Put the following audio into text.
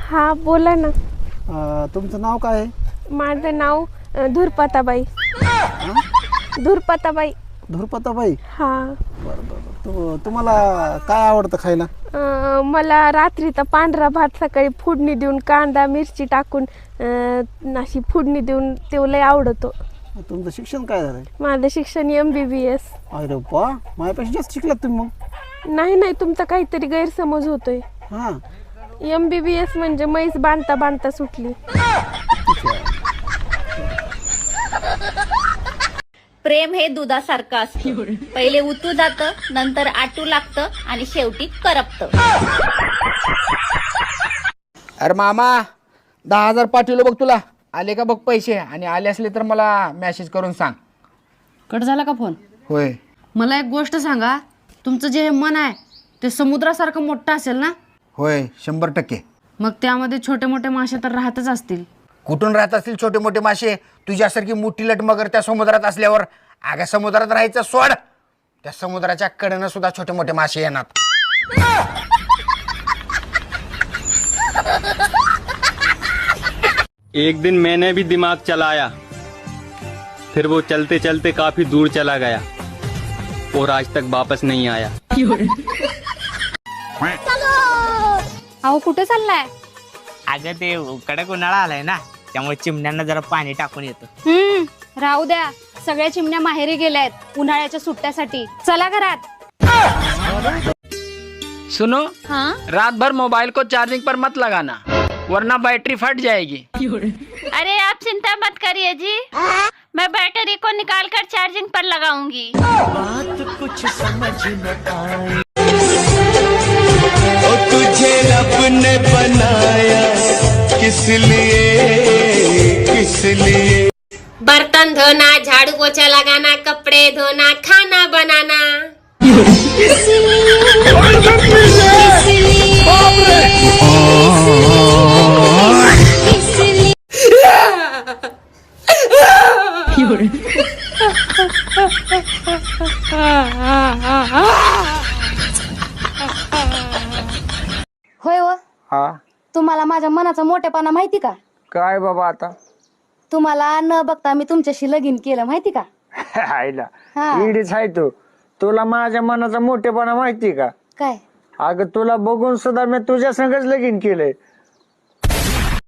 हा बोला ना. तुमचं नाव काय आहे? माझं नाव धुरपताबाई. धुरपताबाई. धुरपताबाई. हा. बरं बरं. तुम्हाला काय आवडतं खायला? मला रात्रीचा पांढरा भात सकाळी फोडणी देऊन कांदा मिरची टाकून अशी फोडणी देऊन ते लय आवडतो. तुमचं शिक्षण काय झालंय? माझं शिक्षण MBBS. अरे वा, माझ्यापेक्षा जास्त शिकलात तुम्ही मग. नाही तुमचा काहीतरी गैरसमज होतोय. हां. MBBS म्हणजे म्हैस बांधता बांधता सुटली. प्रेम हे दुधासारखं असतं. पहिले उतू जातं, नंतर आटू लागतं आणि शेवटी करपतं. अरे मामा 10,000 पाठवलं बघ तुला. आले का बघ पैसे, आणि आले असले तर मला मेसेज करून सांग. कट झाला का फोन? होय. मला एक गोष्ट सांगा, तुमचं जे मन आहे ते समुद्रासारखं मोठं असेल ना? होय 100%. मग त्यामध्ये छोटे मोठे मासे तर राहतच असतील. कुठून राहत असतील छोटे मोठे मासे? तुझ्यासारखी मोठी लट मगर त्या समुद्रात असल्यावर अगं समुद्रात राहायचं सोड. त्या समुद्राच्या कडेनं सुद्धा छोटे मोठे मासे येणार. एक दिन मैंने भी दिमाग चलाया, फिर वो चलते चलते काफी दूर चला गया और आज तक वापस नहीं आया. अहो कुठे चाललाय? अगं ते कडक उन्हाळा आलाय ना, त्यामुळे चिमण्यांना जरा पाणी टाकून येतं. राहू द्या, सगळ्या चिमण्या माहेरी गेल्यात उन्हाळ्याच्या सुट्ट्यासाठी. चला घरात. सुनो, हाँ रात भर मोबाइल को चार्जिंग पर मत लगाना, वरना बैटरी फट जाएगी. अरे आप चिंता मत करिए जी, मैं बैटरी को निकाल कर चार्जिंग पर लगाऊंगी. तुझे रब ने बनाया किस लिए बर्तन धोना, झाड़ू पोछा लगाना, कपड़े धोना, खाना बनाना. होय व, हा तुम्हाला माझ्या मनाचा मोठेपणा माहिती का? काय बाबा आता? तुम्हाला न बघता मी तुमच्याशी लगीन केलं माहिती का? आईला हा. इडीच आहे तू. तुला माझ्या मनाचा मोठेपणा माहिती का? काय? अगं तुला बघून सुद्धा मी तुझ्या संगच लगीन केलंय.